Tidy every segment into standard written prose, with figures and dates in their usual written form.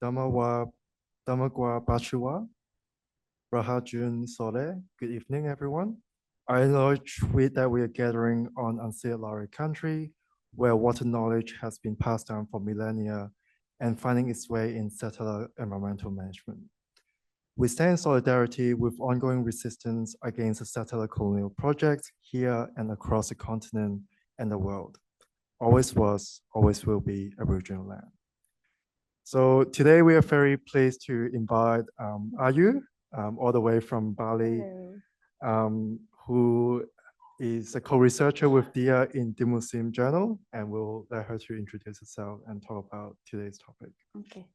Damawa, Damagwa Bachua, Rahajun Sole. Good evening, everyone. I acknowledge that we are gathering on ancillary country where water knowledge has been passed down for millennia and finding its way in settler environmental management. We stand in solidarity with ongoing resistance against the settler colonial projects here and across the continent and the world. Always was, always will be Aboriginal land. So today we are very pleased to invite Ayu, all the way from Bali, who is a co-researcher with Dia in the Muslim Journal, and we'll let her to introduce herself and talk about today's topic. Oke.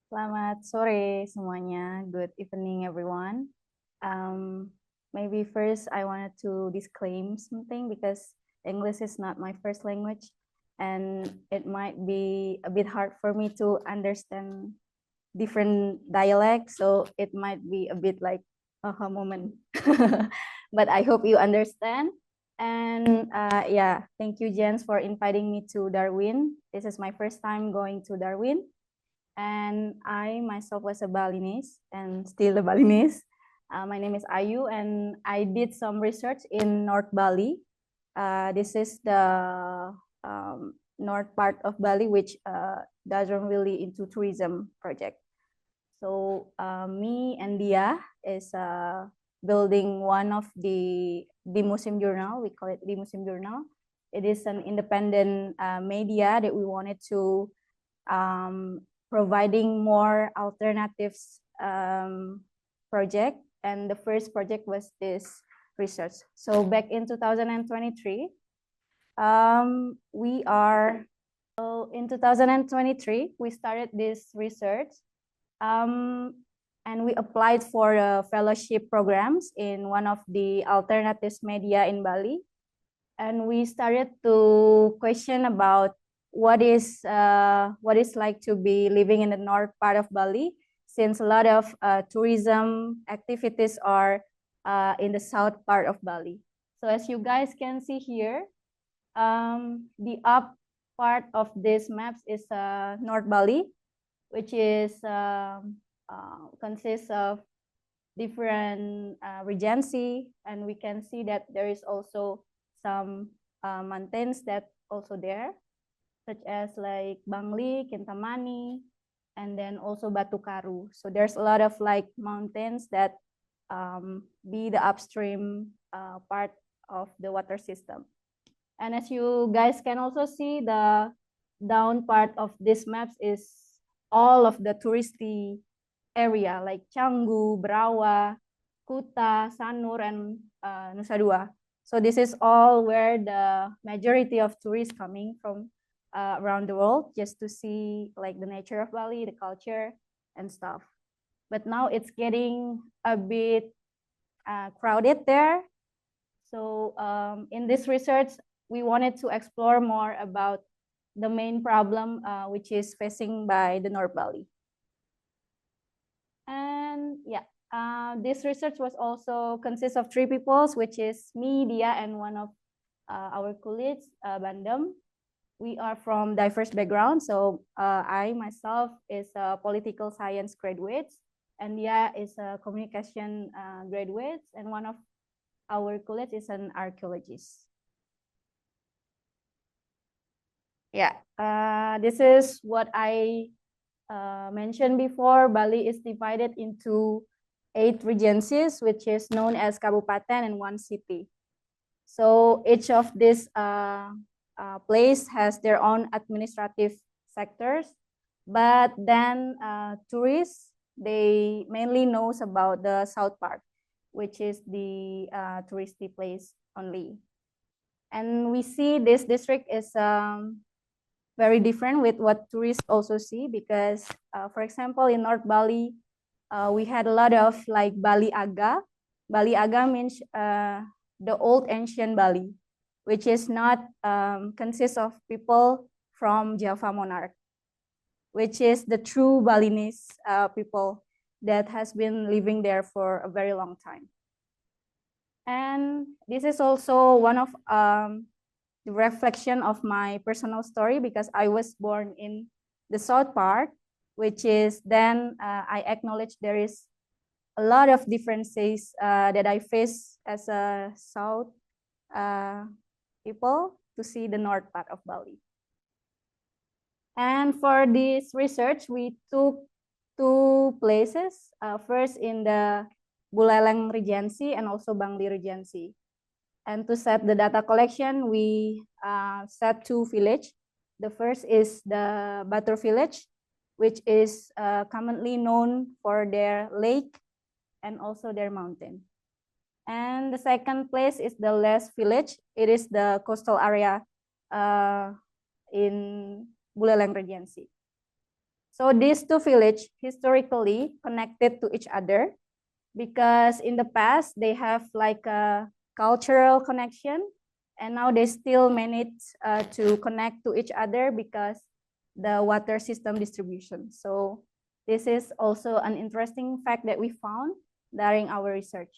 Selamat sore semuanya. Good evening, everyone. Maybe first I wanted to disclaim something because English is not my first language, and it might be a bit hard for me to understand different dialects, so it might be a bit like a moment. But I hope you understand. And yeah, thank you, Jens, for inviting me to Darwin. This is my first time going to Darwin. And I myself was a Balinese and still a Balinese. My name is Ayu, and I did some research in North Bali. This is the north part of Bali, which doesn't really into tourism project. So me and Dia is building one of the Muslim Journal. We call it the Muslim Journal. It is an independent media that we wanted to providing more alternatives project. And the first project was this research. So back in 2023, in 2023, we started this research, and we applied for fellowship programs in one of the alternatives media in Bali. And we started to question about what is like to be living in the north part of Bali, since a lot of tourism activities are in the south part of Bali. So as you guys can see here, the up part of this maps is North Bali, which is consists of different regency, and we can see that there is also some mountains that also there, such as like Bangli, Kintamani, and then also Batu Karu. So there's a lot of like mountains that be the upstream part of the water system. And as you guys can also see, the down part of this maps is all of the touristy area like Canggu, Brawa, Kuta, Sanur, and Nusa Dua. So this is all where the majority of tourists coming from around the world just to see like the nature of Bali, the culture and stuff. But now it's getting a bit crowded there. So in this research, we wanted to explore more about the main problem which is facing by the North Bali. And yeah, this research was also consists of 3 people, which is me, Dia, and one of our colleagues, Bandem. We are from diverse backgrounds. So I myself is a political science graduate, and Dia is a communication graduate, and one of our colleagues is an archaeologist. Yeah, this is what I mentioned before. Bali is divided into 8 regencies, which is known as kabupaten and 1 city. So each of these place has their own administrative sectors, but then tourists, they mainly knows about the south part, which is the touristy place only. And we see this district is very different with what tourists also see, because for example, in North Bali, we had a lot of like Bali Aga. Bali Aga means the old ancient Bali, which is not consists of people from Java monarch, which is the true Balinese people that has been living there for a very long time. And this is also one of the reflection of my personal story, because I was born in the south part, which is then I acknowledge there is a lot of differences that I face as a south people to see the north part of Bali. And for this research, we took two places, first in the Buleleng Regency and also Bangli Regency. And to set the data collection, we set two villages. The first is the Batur village, which is commonly known for their lake and also their mountain. And the second place is the Les village. It is the coastal area in Buleleng Regency. So these two villages historically connected to each other because in the past they have like a cultural connection, and now they still manage to connect to each other because the water system distribution. So this is also an interesting fact that we found during our research.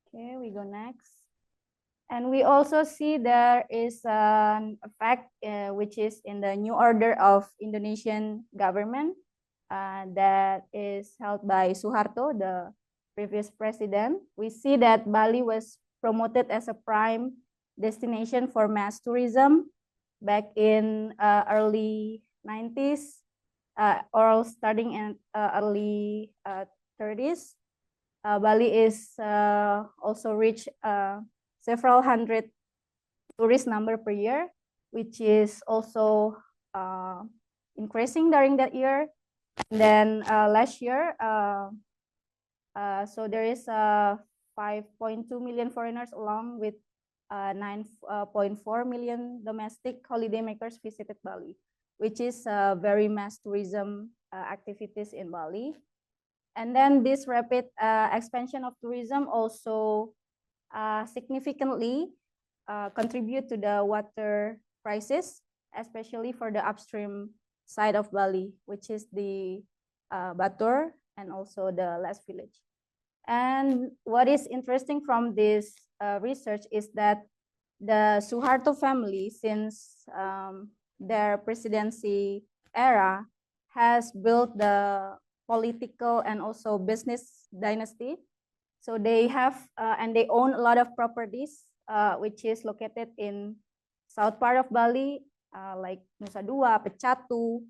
Okay, we go next. And we also see there is an effect which is in the new order of Indonesian government that is held by Suharto, the previous president. We see that Bali was promoted as a prime destination for mass tourism back in early 90s or starting in early 30s. Bali is also reached several hundred tourist number per year, which is also increasing during that year. And then last year, so there is 5.2 million foreigners along with 9.4 million domestic holidaymakers visited Bali, which is very mass tourism activities in Bali. And then this rapid expansion of tourism also significantly contribute to the water crisis, especially for the upstream side of Bali, which is the Batur and also the Les village. And what is interesting from this research is that the Suharto family, since their presidency era, has built the political and also business dynasty. So they have and they own a lot of properties, which is located in south part of Bali, like Nusa Dua, Pecatu,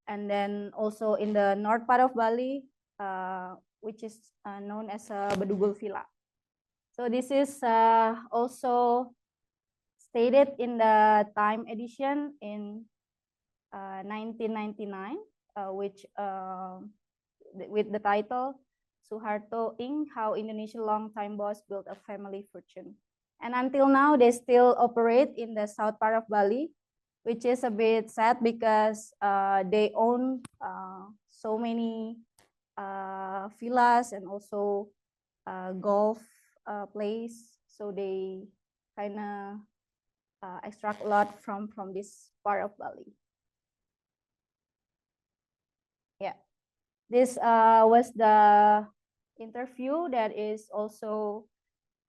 and then also in the north part of Bali, which is known as Bedugul Villa. So this is also stated in the Time edition in 1999, which with the title Suharto Inc., How Indonesian Longtime Boss Built a Family Fortune. And until now, they still operate in the south part of Bali, which is a bit sad because they own so many villas and also golf place. So they kind of extract a lot from this part of Bali. Yeah, this was the interview that is also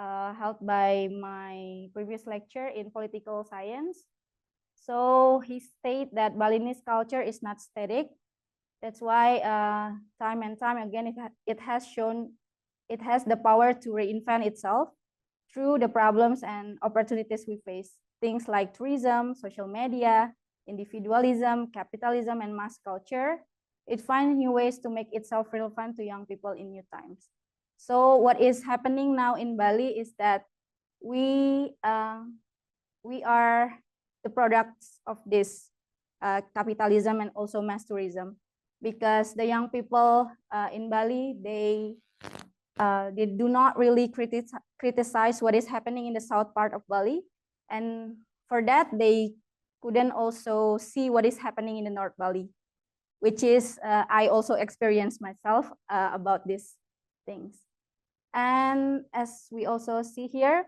held by my previous lecture in political science. So he stated that Balinese culture is not static. That's why time and time again it has shown it has the power to reinvent itself through the problems and opportunities we face. Things like tourism, social media, individualism, capitalism, and mass culture. It finds new ways to make itself relevant to young people in new times. So what is happening now in Bali is that we are the products of this capitalism and also mass tourism, because the young people in Bali, they do not really criticize what is happening in the south part of Bali, and for that they couldn't also see what is happening in the North Bali, which is I also experienced myself about these things. And as we also see here,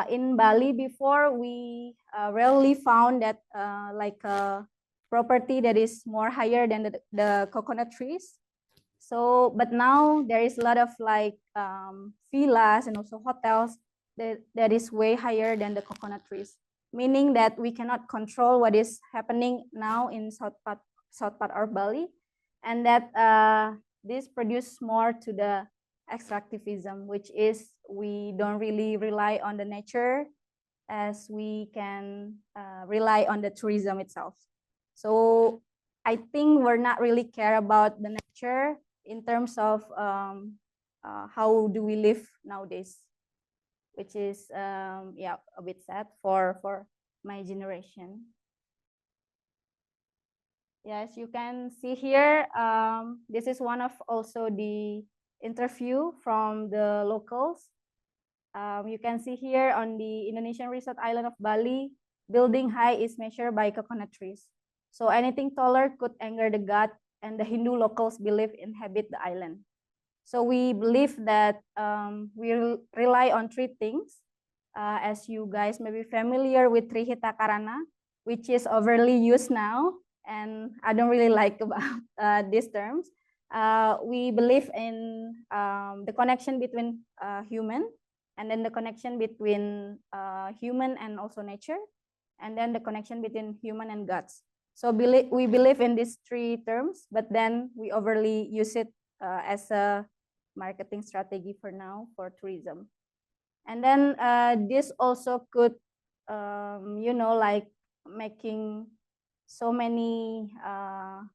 in Bali before, we rarely found that like a property that is more higher than the coconut trees. So, but now there is a lot of like villas and also hotels that is way higher than the coconut trees, meaning that we cannot control what is happening now in south part of Bali, and that this produce more to the extractivism, which is we don't really rely on the nature as we can rely on the tourism itself. So I think we're not really care about the nature in terms of how do we live nowadays, which is yeah, a bit sad for my generation. Yes, you can see here, this is one of also the interview from the locals. You can see here on the Indonesian resort island of Bali, building height is measured by coconut trees. So anything taller could anger the god, and the Hindu locals believe inhabit the island. So we believe that we rely on three things. As you guys may be familiar with Trihita Karana, which is overly used now, and I don't really like about these terms. We believe in the connection between human, and then the connection between human and also nature, and then the connection between human and gods. So we believe in these three terms, but then we overly use it as a marketing strategy for now for tourism. And then this also could, you know, like making so many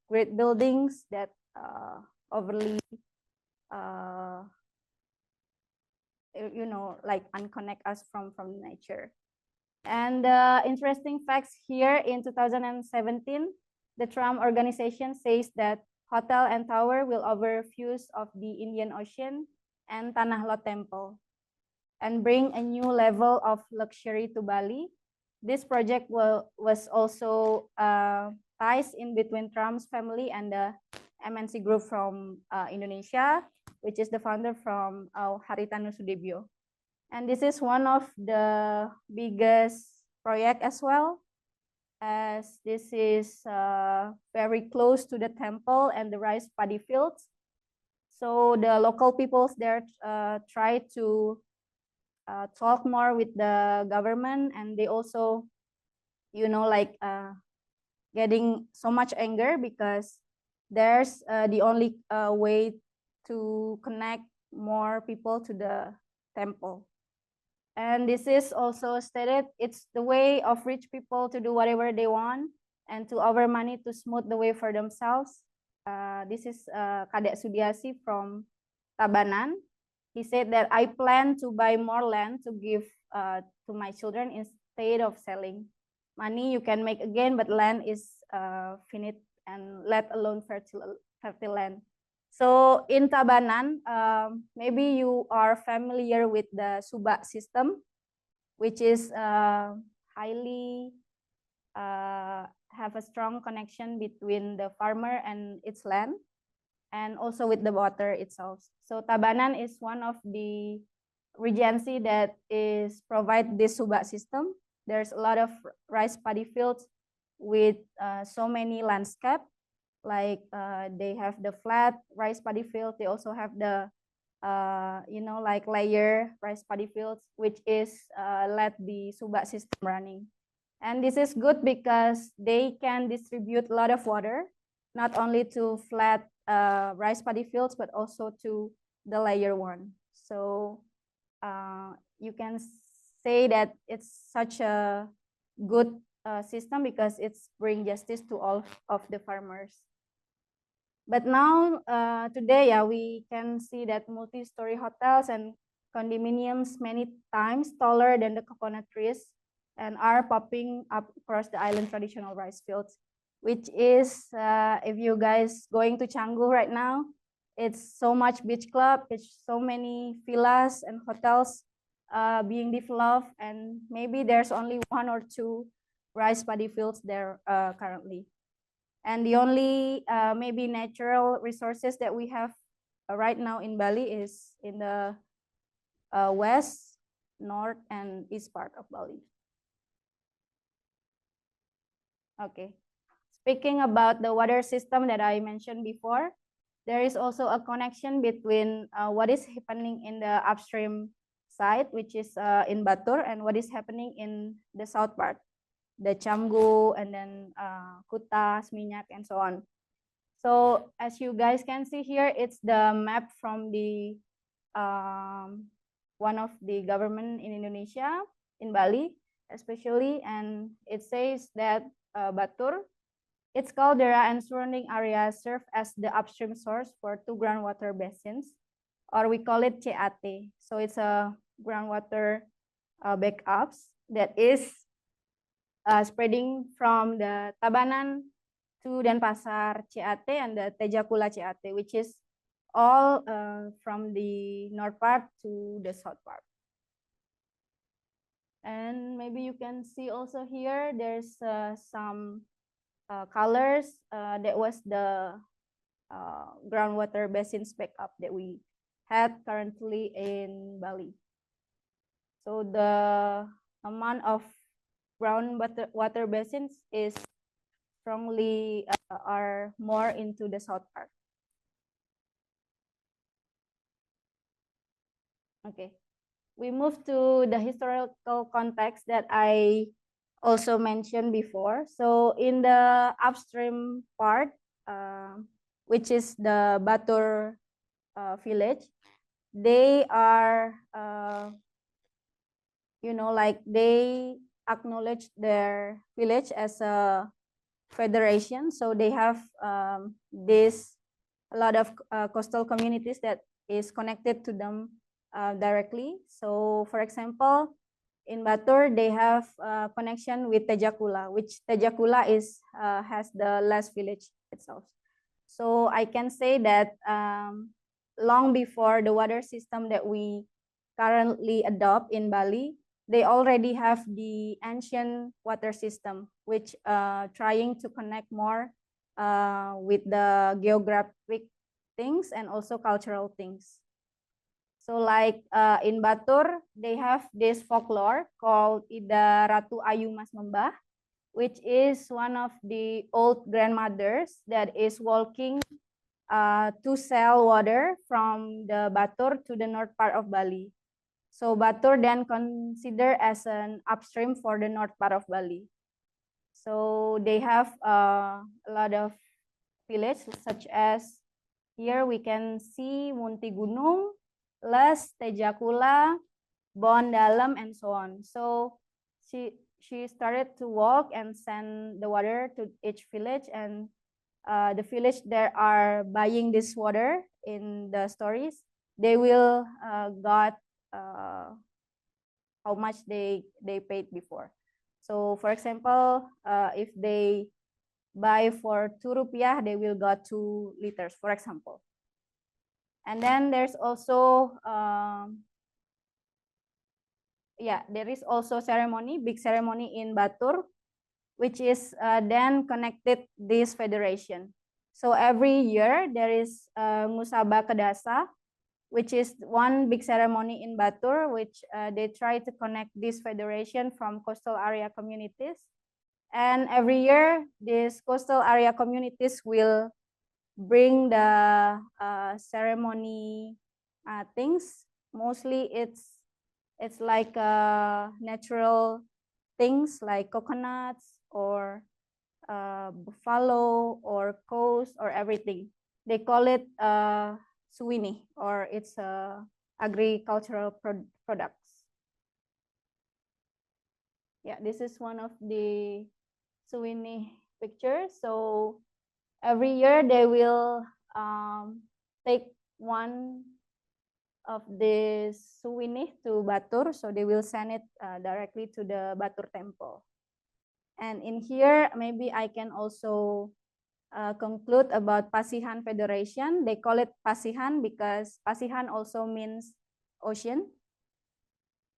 great buildings that overly, you know, like unconnect us from nature. And interesting facts here in 2017, the Trump organization says that hotel and tower will offer views of the Indian Ocean and Tanah Lot Temple and bring a new level of luxury to Bali. This project was also ties in between Trump's family and the MNC group from Indonesia, which is the founder from Haritanu Sudibyo. And this is one of the biggest project as well, as this is very close to the temple and the rice paddy fields. So the local peoples there try to talk more with the government, and they also, you know, like getting so much anger because there's the only way to connect more people to the temple. And this is also stated, it's the way of rich people to do whatever they want and to offer money to smooth the way for themselves. This is Kadek Sudiasi from Tabanan. He said that I plan to buy more land to give to my children instead of selling. Money you can make again, but land is finite, and let alone fertile land. So in Tabanan, maybe you are familiar with the Subak system, which is highly have a strong connection between the farmer and its land, and also with the water itself. So Tabanan is one of the regency that is provide this Subak system. There's a lot of rice paddy fields with so many landscape. Like they have the flat rice paddy field. They also have the you know, like layer rice paddy fields, which is let the Subak system running. And this is good because they can distribute a lot of water, not only to flat rice paddy fields, but also to the layer one. So you can say that it's such a good system because it's bring justice to all of the farmers. But now, today, yeah, we can see that multi-story hotels and condominiums many times taller than the coconut trees and are popping up across the island traditional rice fields, which is, if you guys going to Canggu right now, it's so much beach club, it's so many villas and hotels being developed, and maybe there's only 1 or 2 rice paddy fields there currently. And the only maybe natural resources that we have right now in Bali is in the west, north, and east part of Bali. Okay. Speaking about the water system that I mentioned before, there is also a connection between what is happening in the upstream side, which is in Batur, and what is happening in the south part, the Canggu, and then Kuta, Seminyak, and so on. So as you guys can see here, it's the map from the one of the government in Indonesia, in Bali especially, and it says that Batur, its caldera and surrounding areas serve as the upstream source for two groundwater basins, or we call it CAT. So it's a groundwater backups that is spreading from the Tabanan to Denpasar CAT and the Tejakula CAT, which is all from the north part to the south part. And maybe you can see also here, there's some colors. That was the groundwater basins backup that we had currently in Bali. So the amount of groundwater basins is strongly are more into the south part. Okay, we move to the historical context that I also mentioned before. So in the upstream part, which is the Batur village, they are, like they acknowledge their village as a federation. So they have a lot of coastal communities that is connected to them directly. So for example, in Batur, they have a connection with Tejakula, which Tejakula has the last village itself. So I can say that long before the water system that we currently adopt in Bali, they already have the ancient water system, which trying to connect more with the geographic things and also cultural things. So like in Batur, they have this folklore called Ida Ratu Ayu Mas Membah, which is one of the old grandmothers that is walking to sell water from the Batur to the north part of Bali. So Batur then considered as an upstream for the north part of Bali. So they have a lot of villages, such as here we can see Munti Gunung, Les, Tejakula, Bon Dalam, and so on. So she started to walk and send the water to each village, and the village that are buying this water in the stories, they will got how much they paid before. So for example, if they buy for 2 rupiah, they will got 2 liters, for example. And then there's also there is also ceremony, big ceremony in Batur, which is then connected this federation. So every year there is Ngusaba Kedasa, which is one big ceremony in Batur, which they try to connect this federation from coastal area communities. And every year, these coastal area communities will bring the ceremony things. Mostly it's like natural things like coconuts or buffalo or cows or everything. They call it suwini, or it's agricultural products. Yeah, this is one of the suwini pictures. So every year they will take one of the suwini to Batur, so they will send it directly to the Batur temple. And in here, maybe I can also conclude about Pasihan Federation. They call it Pasihan because Pasihan also means ocean.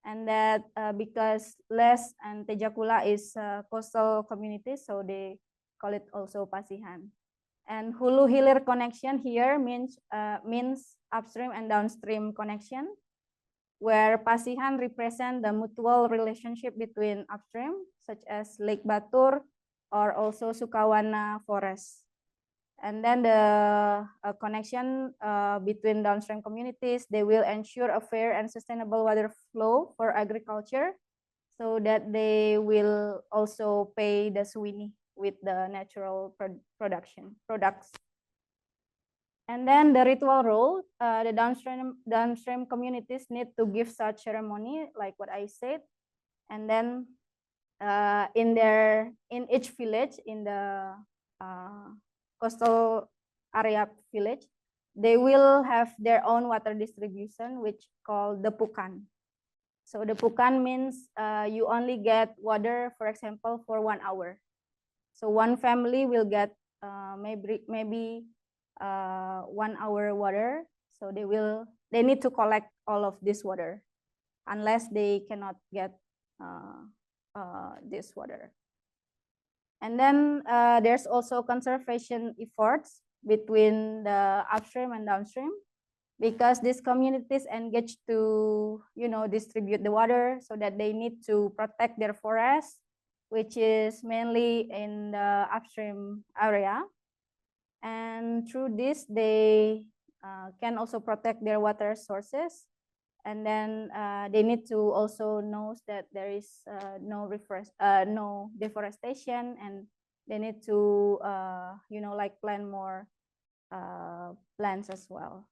And that because Les and Tejakula is coastal communities, so they call it also Pasihan. And Hulu Hilir connection here means upstream and downstream connection, where Pasihan represent the mutual relationship between upstream, such as Lake Batur or also Sukawana Forest. And then the connection between downstream communities, they will ensure a fair and sustainable water flow for agriculture, so that they will also pay the Suwini with the natural products. And then the ritual role, the downstream communities need to give such ceremony, like what I said. And then in each village, in the coastal area village, they will have their own water distribution, which called the pukan. So the pukan means you only get water, for example, for 1 hour. So one family will get maybe 1 hour water. So they need to collect all of this water, unless they cannot get this water. And then there's also conservation efforts between the upstream and downstream, because these communities engage to distribute the water, so that they need to protect their forests, which is mainly in the upstream area. And through this, they can also protect their water sources. And then they need to also know that there is no deforestation, and they need to plant more plants as well.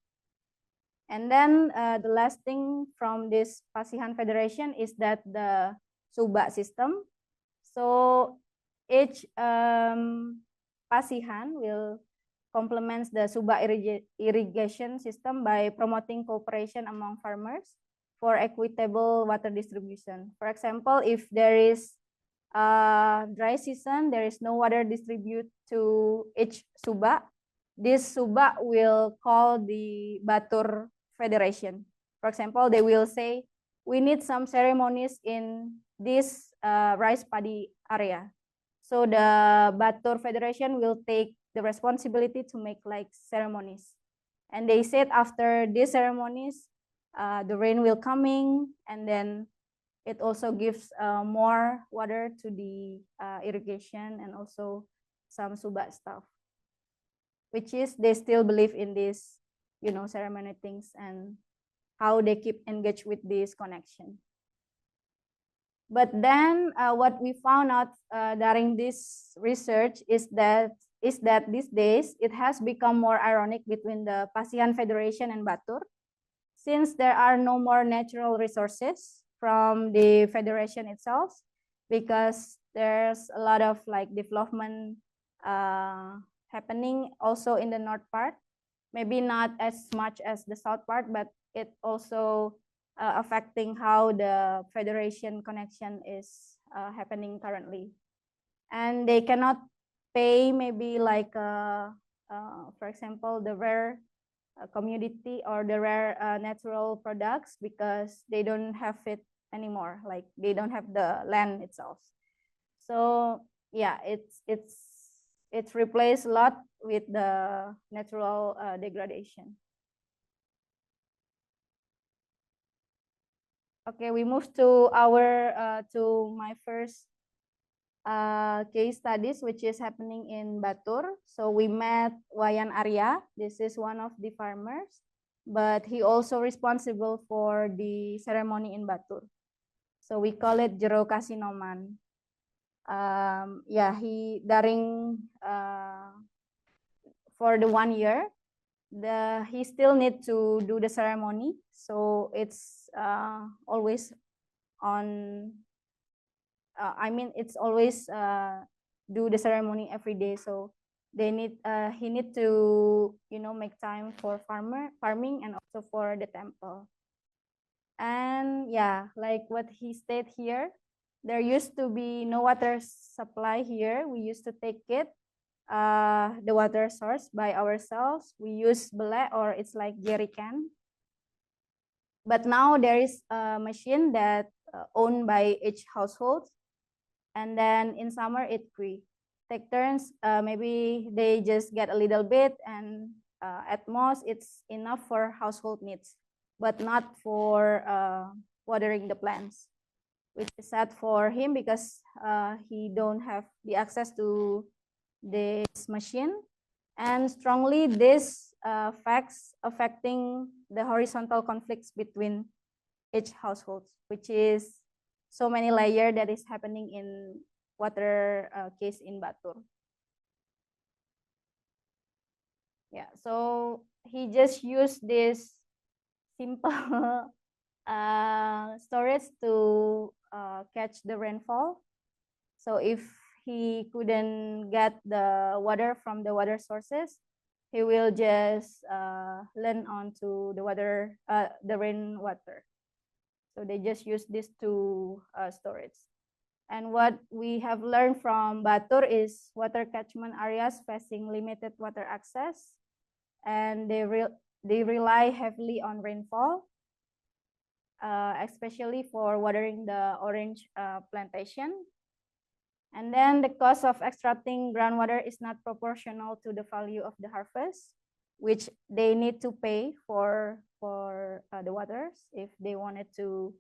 And then the last thing from this Pasihan Federation is that the Suba system. So each Pasihan will complements the Suba irrigation system by promoting cooperation among farmers for equitable water distribution. For example, if there is a dry season, there is no water distributed to each Suba, this Suba will call the Batur Federation. For example, they will say, we need some ceremonies in this rice paddy area. So the Batur Federation will take the responsibility to make like ceremonies. And they said after these ceremonies, the rain will coming, and then it also gives more water to the irrigation and also some Suba stuff, which is they still believe in this, ceremony things and how they keep engaged with this connection. But then what we found out during this research is that these days it has become more ironic between the Pasihan Federation and Batur, since there are no more natural resources from the federation itself, because there's a lot of like development happening also in the north part, maybe not as much as the south part, but it also affecting how the federation connection is happening currently. And they cannot pay maybe like, for example, the rare commodity or the rare natural products, because they don't have it anymore, like they don't have the land itself. So yeah, it's replaced a lot with the natural degradation. Okay, we move to my first case studies, which is happening in Batur. So we met Wayan Arya. This is one of the farmers, but he also responsible for the ceremony in Batur. So we call it Jero Kasinoman. Yeah, he during for the 1 year, he still need to do the ceremony. So it's always on. I mean, it's always do the ceremony every day. So he need to make time for farming and also for the temple. And yeah, like what he stated here, there used to be no water supply here. We used to take it the water source by ourselves. We use bele, or it's like jerry can. But now there is a machine that owned by each household. And then in summer it take turns. Maybe they just get a little bit, and at most it's enough for household needs, but not for watering the plants, which is sad for him, because he don't have the access to this machine. And strongly this facts affecting the horizontal conflicts between each household, which is so many layer that is happening in water case in Batur. Yeah, so he just used this simple storage to catch the rainfall. So if he couldn't get the water from the water sources, he will just lend on to the water, the rainwater. So they just use this to storage. And what we have learned from Batur is water catchment areas facing limited water access, and they rely heavily on rainfall, especially for watering the orange plantation. And then the cost of extracting groundwater is not proportional to the value of the harvest, which they need to pay for the waters if they wanted to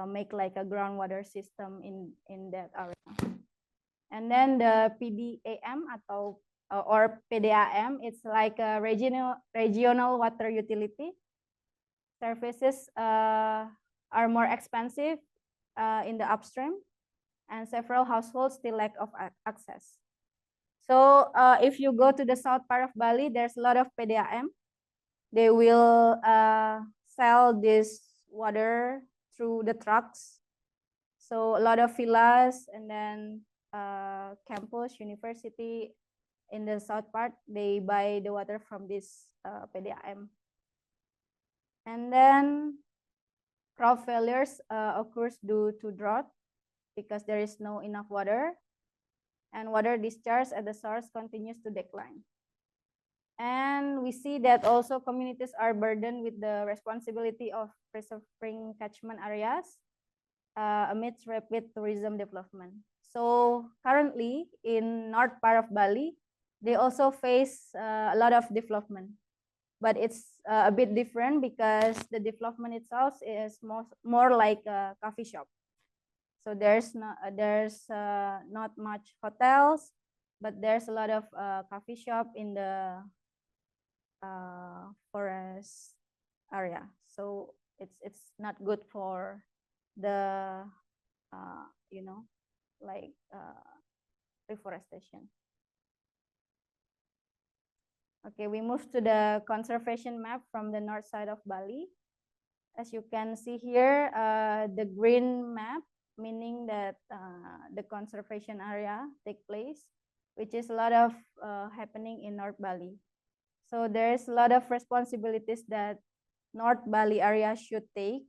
make like a groundwater system in that area. And then the PDAM atau or PDAM, it's like a regional water utility. Services are more expensive in the upstream, and several households still lack of access. So if you go to the south part of Bali, there's a lot of PDAM. They will sell this water through the trucks. So a lot of villas and then campus, university in the south part, they buy the water from this PDAM. And then crop failures occurs due to drought because there is no enough water, and water discharge at the source continues to decline. And we see that also communities are burdened with the responsibility of preserving catchment areas amidst rapid tourism development. So currently in north part of Bali, they also face a lot of development, but it's a bit different because the development itself is more like a coffee shop. So there's not much hotels, but there's a lot of coffee shop in the forest area. So it's not good for the you know, like reforestation. Okay, we move to the conservation map from the north side of Bali. As you can see here, the green map, meaning that the conservation area take place, which is a lot of happening in North Bali. So there's a lot of responsibilities that North Bali area should take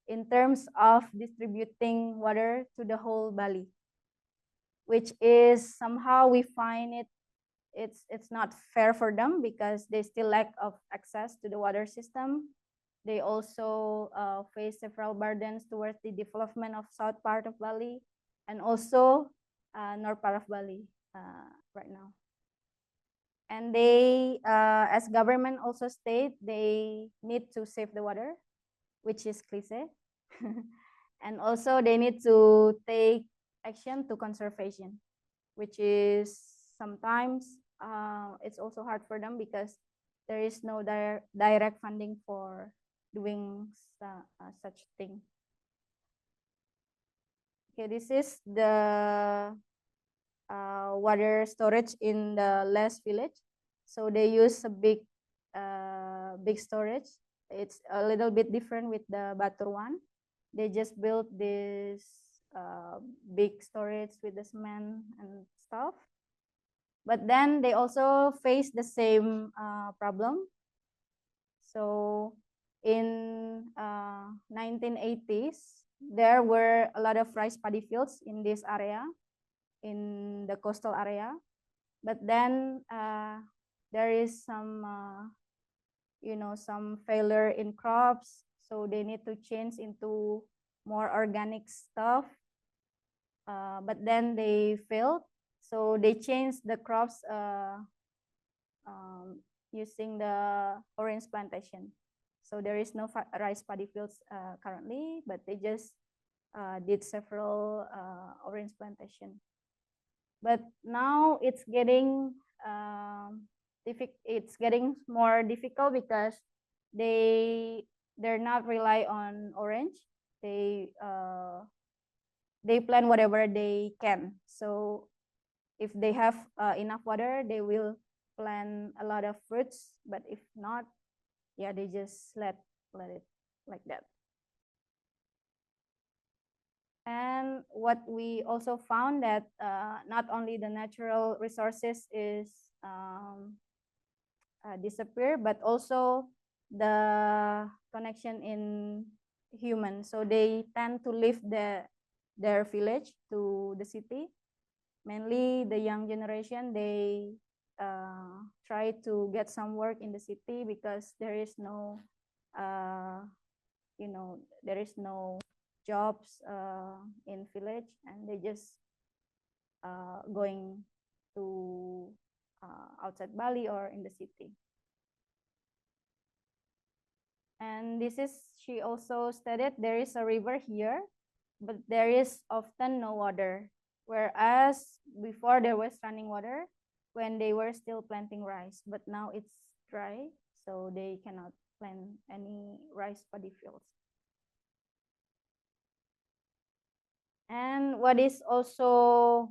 in terms of distributing water to the whole Bali, which is somehow we find it's not fair for them because they still lack of access to the water system. They also face several burdens towards the development of south part of Bali and also north part of Bali right now. And they, as government also state, they need to save the water, which is cliche. And also they need to take action to conservation, which is sometimes it's also hard for them because there is no direct funding for doing such thing. Okay, this is the water storage in the Les village. So they use a big storage. It's a little bit different with the Batur one. They just built this big storage with the cement and stuff. But then they also face the same problem. So in 1980s, there were a lot of rice paddy fields in this area, in the coastal area. But then there is some, some failure in crops. So they need to change into more organic stuff. But then they failed. So they changed the crops using the orange plantation. So there is no rice paddy fields currently, but they just did several orange plantation. But now it's getting it's getting more difficult because they're not rely on orange. They plant whatever they can. So if they have enough water, they will plant a lot of fruits. But if not, yeah, they just let it like that. And what we also found that not only the natural resources is disappear, but also the connection in human. So they tend to leave their village to the city. Mainly the young generation, they try to get some work in the city because there is no, there is no jobs in village, and they just going to outside Bali or in the city. And this is, she also stated, there is a river here, but there is often no water. Whereas before there was running water when they were still planting rice, but now it's dry, so they cannot plant any rice paddy fields. And what is also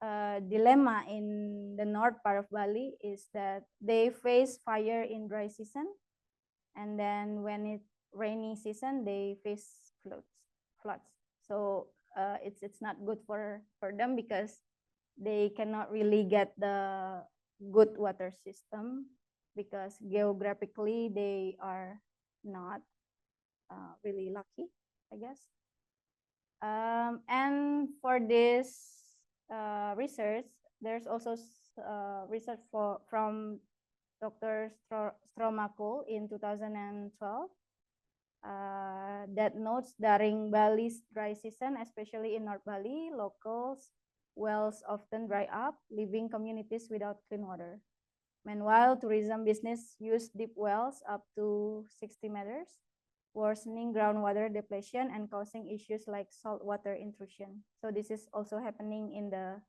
a dilemma in the north part of Bali is that they face fire in dry season, and then when it's rainy season, they face floods. So it's not good for them because they cannot really get the good water system because geographically they are not really lucky, I guess. And for this research, there's also research from Dr. Stromakul in 2012 that notes during Bali's dry season, especially in North Bali, locals wells often dry up, leaving communities without clean water. Meanwhile, tourism business use deep wells up to 60 meters, worsening groundwater depletion and causing issues like saltwater intrusion. So this is also happening in the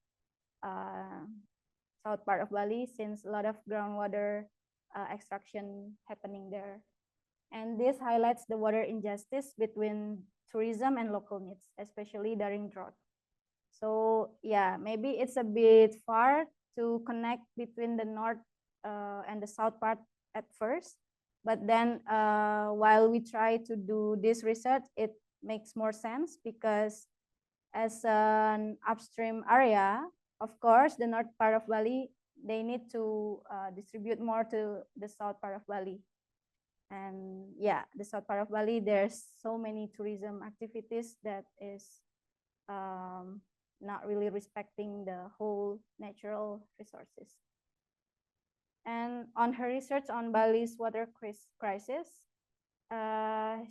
south part of Bali, since a lot of groundwater extraction happening there. And this highlights the water injustice between tourism and local needs, especially during drought. So yeah, maybe it's a bit far to connect between the north and the south part at first, but then while we try to do this research, it makes more sense because as an upstream area, of course, the north part of Bali, they need to distribute more to the south part of Bali. And yeah, the south part of Bali, there's so many tourism activities that is not really respecting the whole natural resources. And on her research on Bali's water crisis,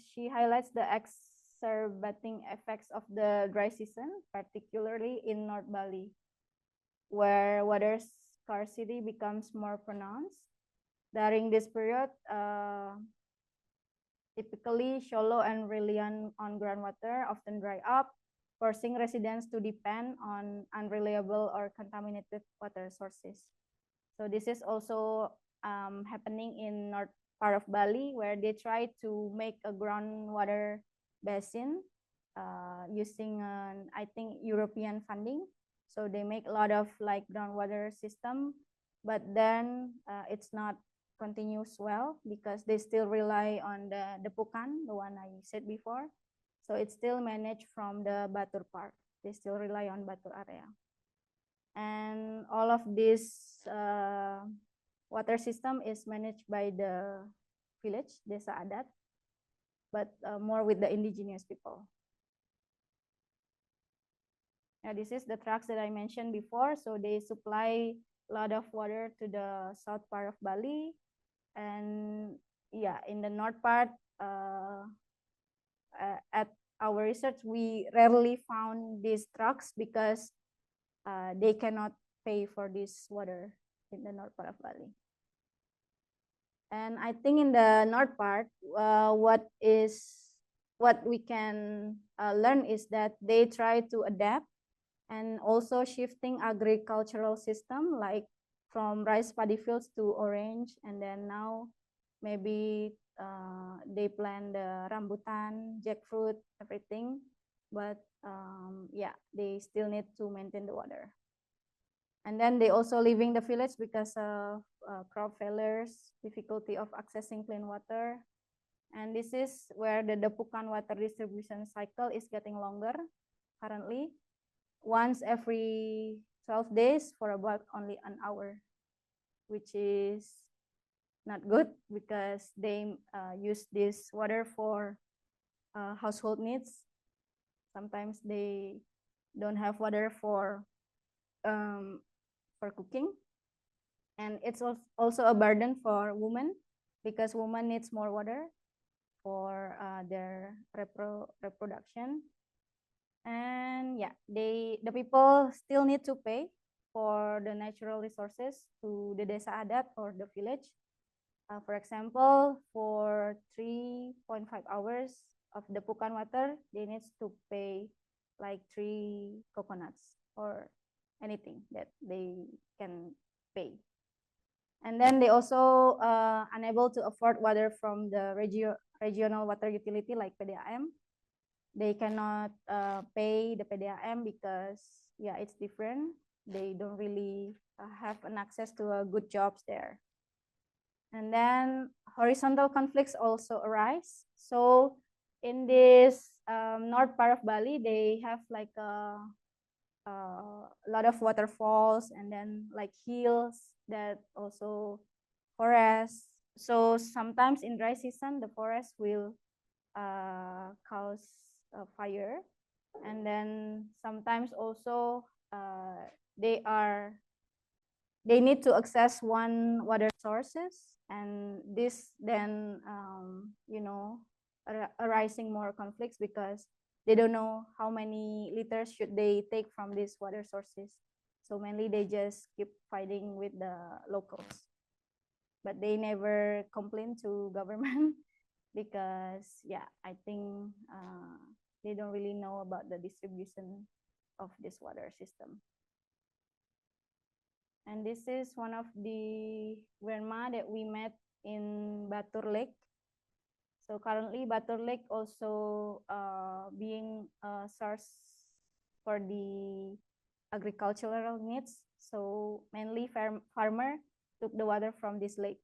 she highlights the exacerbating effects of the dry season, particularly in North Bali, where water scarcity becomes more pronounced. During this period, typically shallow and reliant on groundwater often dry up, forcing residents to depend on unreliable or contaminated water sources. So this is also happening in north part of Bali, where they try to make a groundwater basin using I think European funding. So they make a lot of like groundwater system, but then it's not continues well because they still rely on the Pukan, the one I said before. So it's still managed from the Batur part. They still rely on Batur area. And all of this water system is managed by the village, Desa Adat, but more with the indigenous people. Now, this is the trucks that I mentioned before. So they supply a lot of water to the south part of Bali. And yeah, in the north part, at our research, we rarely found these trucks because they cannot pay for this water in the north part of Bali. And I think in the north part, what we can learn is that they try to adapt and also shifting agricultural system like from rice paddy fields to orange, and then now maybe they plant the rambutan, jackfruit, everything, but yeah, they still need to maintain the water. And then they also leaving the village because of crop failures, difficulty of accessing clean water. And this is where the Dapukan water distribution cycle is getting longer currently, once every 12 days for about only an hour, which is not good because they use this water for household needs. Sometimes they don't have water for cooking, and it's also a burden for women because women needs more water for their reproduction. And yeah, the people still need to pay for the natural resources to the desa adat or the village. For example, for 3.5 hours of the Pukan water, they need to pay like 3 coconuts or anything that they can pay. And then they also unable to afford water from the regional water utility like PDAM. They cannot pay the PDAM because yeah, it's different. They don't really have an access to a good jobs there. And then horizontal conflicts also arise. So in this north part of Bali, they have like a lot of waterfalls and then like hills that also forests. So sometimes in dry season, the forest will cause a fire. And then sometimes also they need to access one water sources, and this then arising more conflicts because they don't know how many liters should they take from these water sources. So mainly they just keep fighting with the locals, but they never complain to government because yeah, I think they don't really know about the distribution of this water system. And this is one of the grandma that we met in Batur Lake. So currently Batur Lake also being a source for the agricultural needs. So mainly farmer took the water from this lake.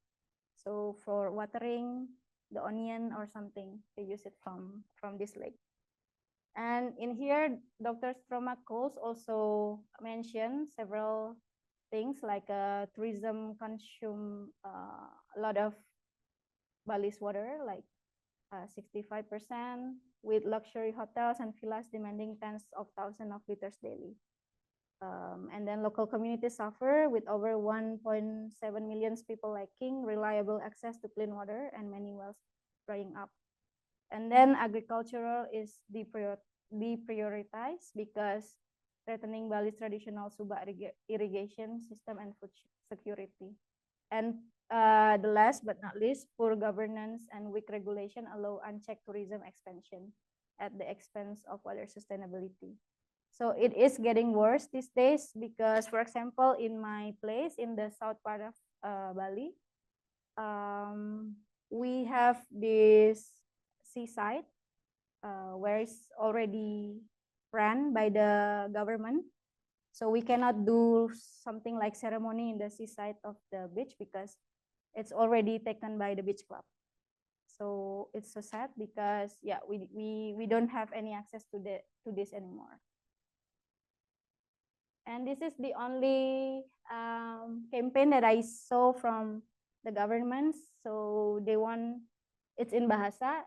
So for watering the onion or something, they use it from this lake. And in here, Dr. Stroma Coles also mentioned several things like tourism consume a lot of Bali's water, like 65%, with luxury hotels and villas demanding tens of thousands of liters daily. And then local communities suffer with over 1.7 million people lacking reliable access to clean water and many wells drying up. And then agricultural is deprioritized because threatening Bali's traditional Subak irrigation system and food security. And the last but not least, poor governance and weak regulation allow unchecked tourism expansion at the expense of water sustainability. So it is getting worse these days because, for example, in my place in the south part of Bali, we have this seaside where it's already run by the government. So we cannot do something like ceremony in the seaside of the beach because it's already taken by the beach club. So it's so sad because yeah, we don't have any access to this anymore. And this is the only campaign that I saw from the government. So they want, it's in Bahasa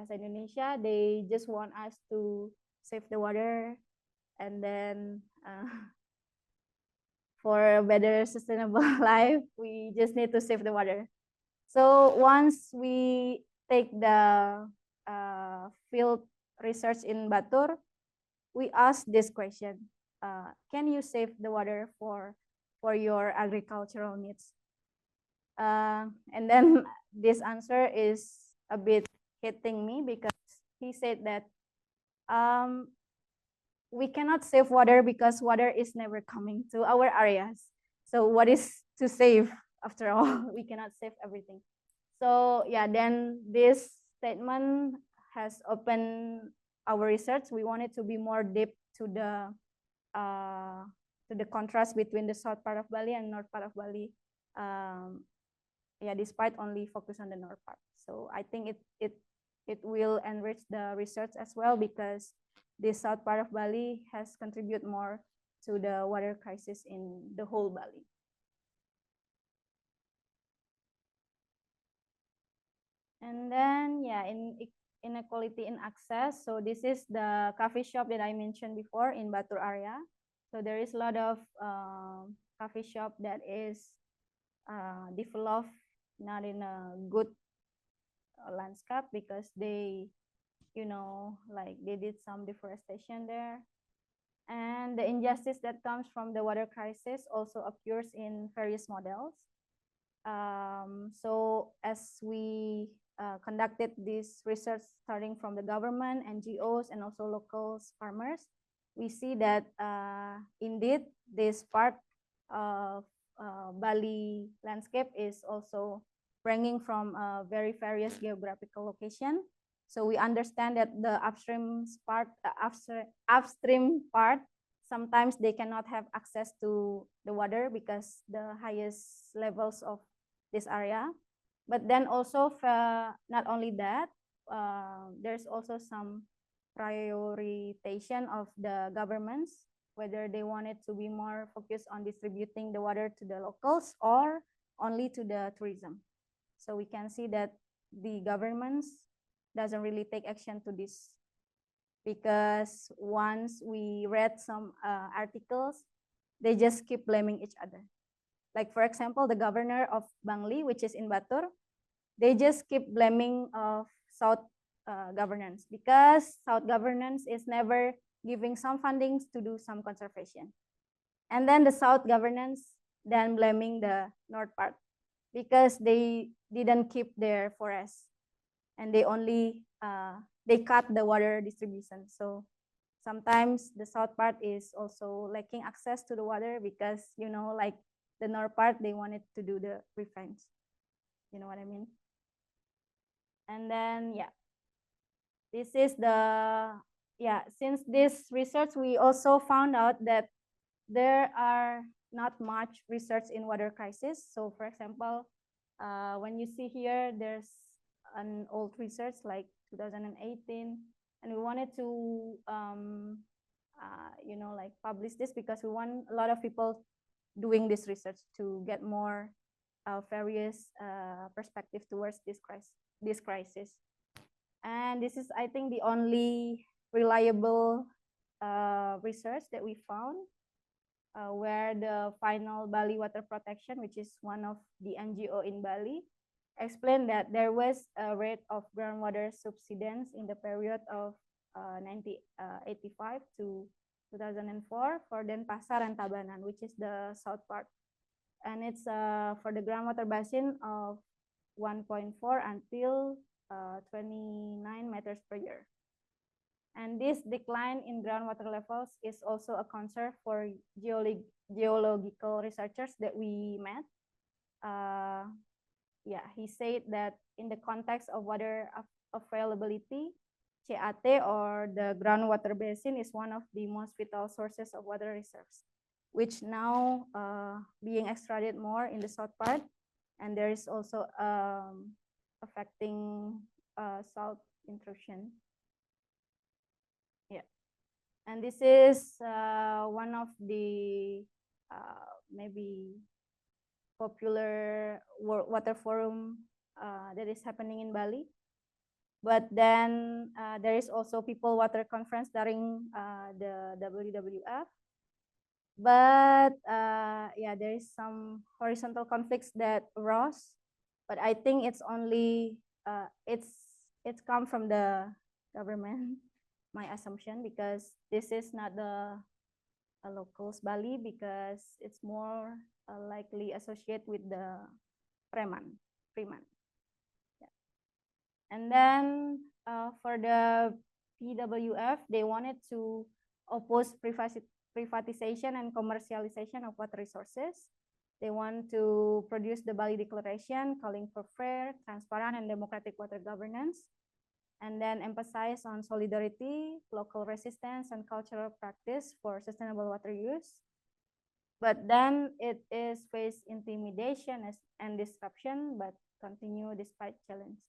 Indonesia. They just want us to save the water, and then for a better sustainable life, we just need to save the water. So once we take the field research in Batur, we ask this question: can you save the water for your agricultural needs? And then this answer is a bit hitting me because he said that we cannot save water because water is never coming to our areas. So what is to save. After all, we cannot save everything. So yeah, then this statement has opened our research. We wanted to be more deep to the contrast between the south part of Bali and north part of Bali. Yeah, despite only focus on the north part. So I think it will enrich the research as well, because the south part of Bali has contributed more to the water crisis in the whole Bali. And then yeah, inequality in access. So this is the coffee shop that I mentioned before in Batur area. So there is a lot of coffee shop that is developed not in a good landscape, because they, like they did some deforestation there. And the injustice that comes from the water crisis also occurs in various models. So as we conducted this research starting from the government, NGOs, and also local farmers, we see that indeed this part of Bali landscape is also bringing from a very various geographical location. So we understand that the upstream part, sometimes they cannot have access to the water because the highest levels of this area. But then also, not only that, there's also some prioritization of the governments, whether they wanted to be more focused on distributing the water to the locals or only to the tourism. So we can see that the governments doesn't really take action to this, because once we read some articles, they just keep blaming each other. Like for example, the governor of Bangli, which is in Batur, they just keep blaming of South governance, because South governance is never giving some fundings to do some conservation. And then the South governance then blaming the North part, because they didn't keep their forests, and they only they cut the water distribution. So sometimes the south part is also lacking access to the water, because like the north part, they wanted to do the refines. You know what I mean? And then yeah, this is the since this research, we also found out that there are not much research in water crisis. So for example, when you see here, there's an old research like 2018, and we wanted to like publish this, because we want a lot of people doing this research to get more various perspective towards this crisis. And this is, I think, the only reliable research that we found, where the final Bali Water Protection, which is one of the NGO in Bali, explained that there was a rate of groundwater subsidence in the period of 1985 to 2004 for Denpasar and Tabanan, which is the south part. And it's for the groundwater basin of 1.4 until 29 meters per year. And this decline in groundwater levels is also a concern for geological researchers that we met. He said that in the context of water availability, CAT, or the groundwater basin, is one of the most vital sources of water reserves, which now being extracted more in the south part, and there is also affecting salt intrusion. Yeah, and this is one of the maybe popular water forum that is happening in Bali. But then there is also People Water Conference during the WWF. But there is some horizontal conflicts that arose, but I think it's only it's come from the government, my assumption, because this is not the locals Bali, because it's more likely associated with the Freeman. Yeah. And then for the PWF, they wanted to oppose privatization and commercialization of water resources. They want to produce the Bali Declaration calling for fair, transparent, and democratic water governance, and then emphasize on solidarity, local resistance, and cultural practice for sustainable water use. But then it is face intimidation and disruption, but continue despite challenge.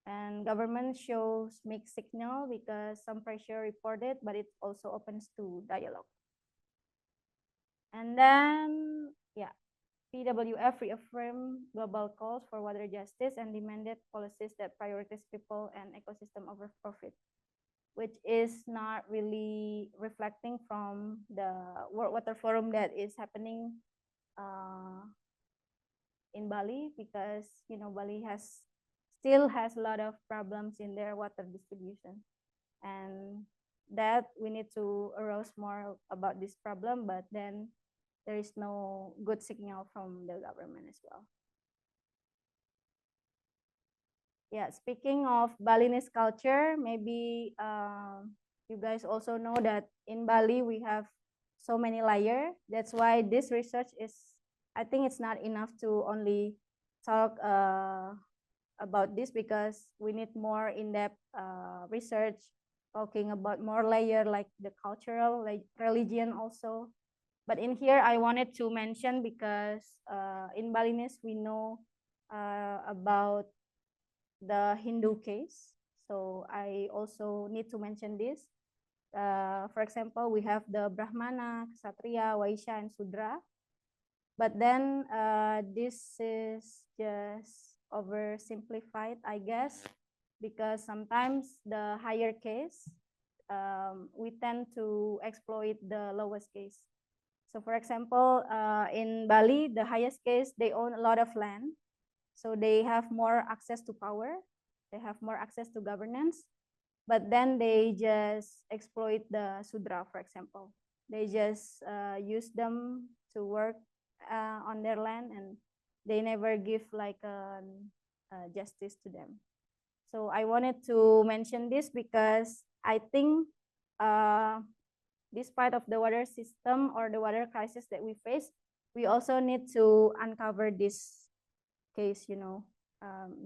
And government shows mixed signal because some pressure reported, but it also opens to dialogue. And then, yeah, PWF reaffirmed global calls for water justice and demanded policies that prioritize people and ecosystem over profit, which is not really reflecting from the World Water Forum that is happening in Bali, because Bali still has a lot of problems in their water distribution, and that we need to arouse more about this problem, but then there is no good signal from the government as well. Yeah, speaking of Balinese culture, maybe you guys also know that in Bali we have so many layers. That's why this research is, I think it's not enough to only talk about this, because we need more in-depth research talking about more layer like the cultural, like religion also. But in here I wanted to mention, because in Balinese we know about the Hindu case. So I also need to mention this. For example, we have the Brahmana, Kshatriya, Vaishya, and Sudra. But then this is just oversimplified, I guess, because sometimes the higher case, we tend to exploit the lowest case. So for example, in Bali, the highest case, they own a lot of land. So they have more access to power. They have more access to governance. But then they just exploit the Sudra, for example. They just use them to work on their land, and they never give like justice to them. So I wanted to mention this because I think this part of the water system or the water crisis that we face, we also need to uncover this case,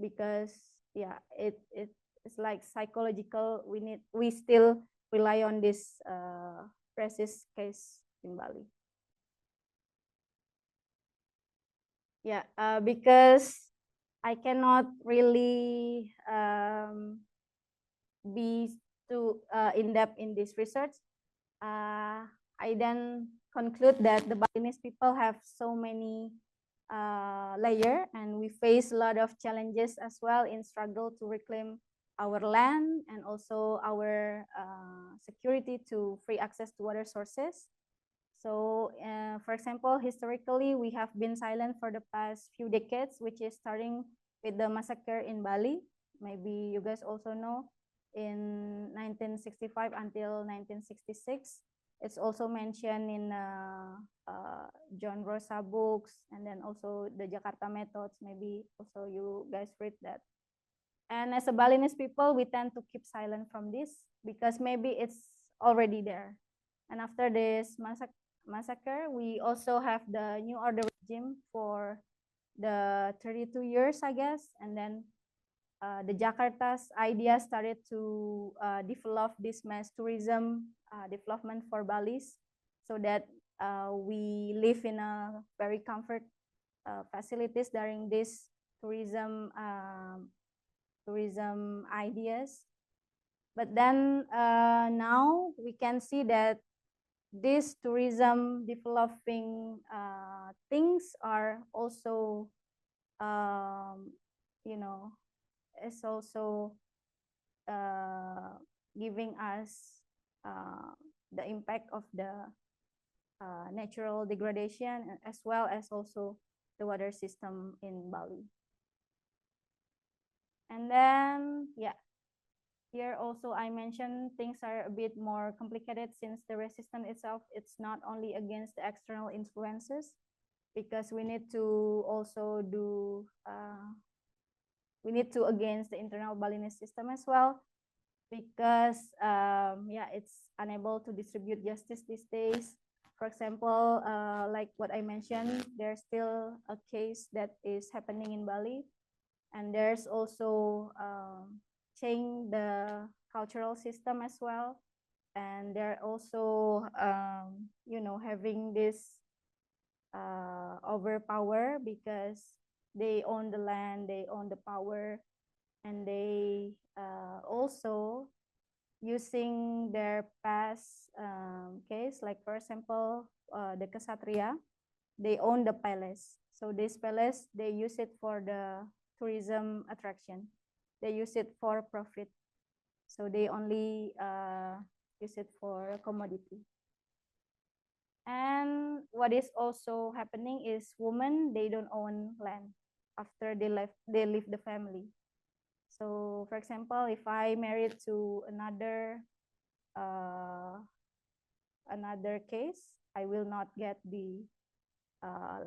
because yeah, it's like psychological. We still rely on this racist case in Bali. Yeah, because I cannot really be too in-depth in this research. I then conclude that the Balinese people have so many layer, and we face a lot of challenges as well in struggle to reclaim our land and also our security to free access to water sources. So for example, historically, we have been silent for the past few decades, which is starting with the massacre in Bali. Maybe you guys also know, in 1965 until 1966. It's also mentioned in John Rosa books, and then also the Jakarta methods. Maybe also you guys read that. And as a Balinese people, we tend to keep silent from this because maybe it's already there. And after this massacre, we also have the New Order regime for the 32 years, I guess. And then the Jakarta's idea started to develop this mass tourism development for Balis, so that we live in a very comfort facilities during this tourism ideas. But then now we can see that this tourism developing things are also, is also giving us the impact of the natural degradation, as well as also the water system in Bali. And then, yeah, here also I mentioned things are a bit more complicated, since the resistance itself, it's not only against the external influences, because we need to also do, we need to against the internal Balinese system as well, because yeah, it's unable to distribute justice these days. For example, like what I mentioned, there's still a case that is happening in Bali, and there's also change the cultural system as well, and they're also having this overpower because they own the land, they own the power, and they also using their past case, like for example, the Ksatria, they own the palace. So this palace, they use it for the tourism attraction. They use it for profit. So they only use it for commodity. And what is also happening is women, they don't own land after they leave the family. So for example, if I married to another case, I will not get the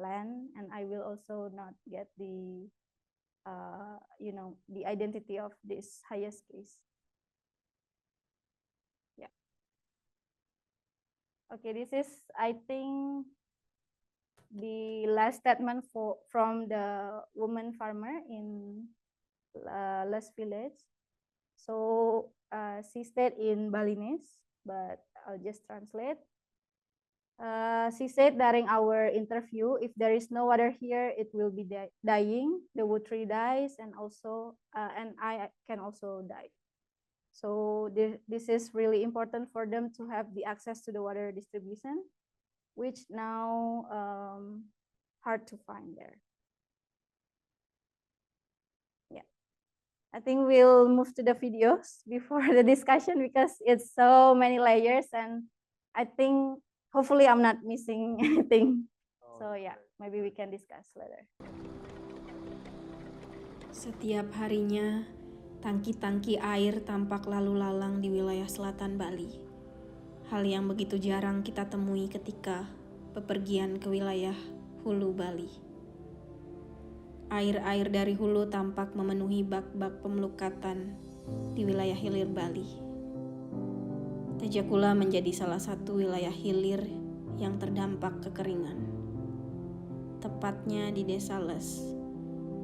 land, and I will also not get the the identity of this highest case. Yeah. Okay, this is, I think, the last statement from the woman farmer in Las Village. So she said in Balinese, but I'll just translate. She said during our interview, if there is no water here, it will be dying. The wood tree dies, and I can also die. So this is really important for them to have the access to the water distribution, which now hard to find there. Yeah, I think we'll move to the videos before the discussion because it's so many layers, and I think hopefully I'm not missing anything. So yeah, maybe we can discuss later. Setiap harinya, tangki-tangki air tampak lalu lalang di wilayah selatan Bali. Hal yang begitu jarang kita temui ketika bepergian ke wilayah hulu Bali. Air-air dari hulu tampak memenuhi bak-bak pemelukatan di wilayah hilir Bali. Tejakula menjadi salah satu wilayah hilir yang terdampak kekeringan. Tepatnya di Desa Les,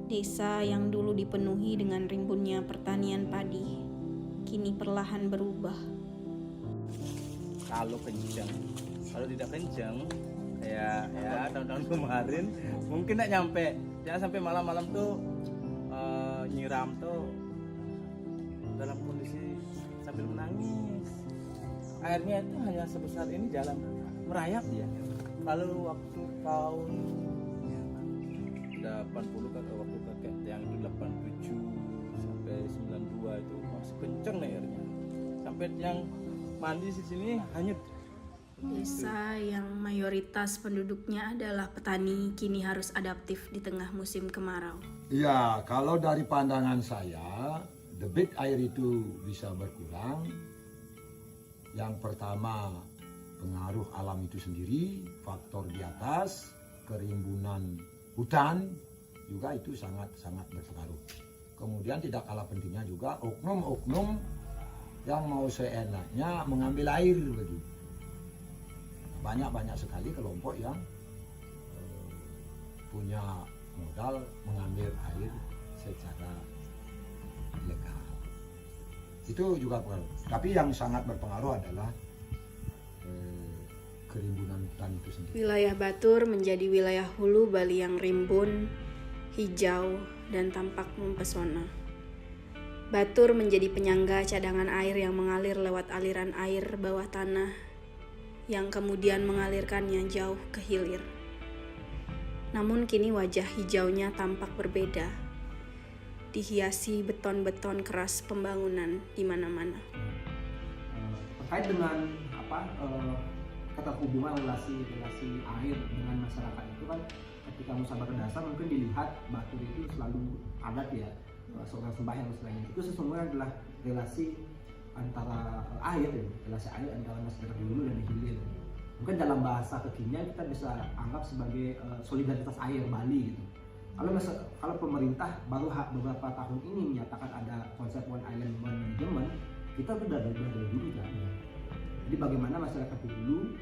desa yang dulu dipenuhi dengan rimbunnya pertanian padi, kini perlahan berubah. Kalau kencang, kalau tidak kencang, kayak ya tahun-tahun kemarin, mungkin tidak nyampe. Jangan sampai malam-malam tuh nyiram tuh dalam kondisi sambil menangis. Airnya itu hanya sebesar ini, jalan merayap ya. Kalau waktu tahun 80 kan, waktu kakek yang itu 87 sampai 92 itu masih kencang airnya. Sampai yang mandi di sini hanyut. Desa yang mayoritas penduduknya adalah petani kini harus adaptif di tengah musim kemarau. Ya, kalau dari pandangan saya, debit air itu bisa berkurang. Yang pertama, pengaruh alam itu sendiri, faktor di atas, kerimbunan hutan juga itu sangat berpengaruh. Kemudian tidak kalah pentingnya juga oknum-oknum yang mau seenaknya mengambil air begitu. Banyak sekali kelompok yang punya modal mengambil air secara ilegal. Itu juga pengaruh. Tapi yang sangat berpengaruh adalah kerimbunan hutan itu sendiri. Wilayah Batur menjadi wilayah hulu Bali yang rimbun, hijau, dan tampak mempesona. Batur menjadi penyangga cadangan air yang mengalir lewat aliran air bawah tanah yang kemudian mengalirkannya jauh ke hilir. Namun kini wajah hijaunya tampak berbeda, dihiasi beton-beton keras pembangunan di mana-mana. Terkait dengan keterhubungan relasi air dengan masyarakat itu kan, ketika musyawarah dasar mungkin dilihat Batur itu selalu adat ya, seorang sembahyang dan sebagainya. Itu sesungguhnya adalah relasi antara air, relasi air antara masyarakat dulu dan hilir. Mungkin dalam bahasa kekinian kita bisa anggap sebagai solidaritas air Bali gitu. Kalau pemerintah baru beberapa tahun ini menyatakan ada konsep One Island Management, kita udah dari dulu kan. Jadi bagaimana masyarakat dulu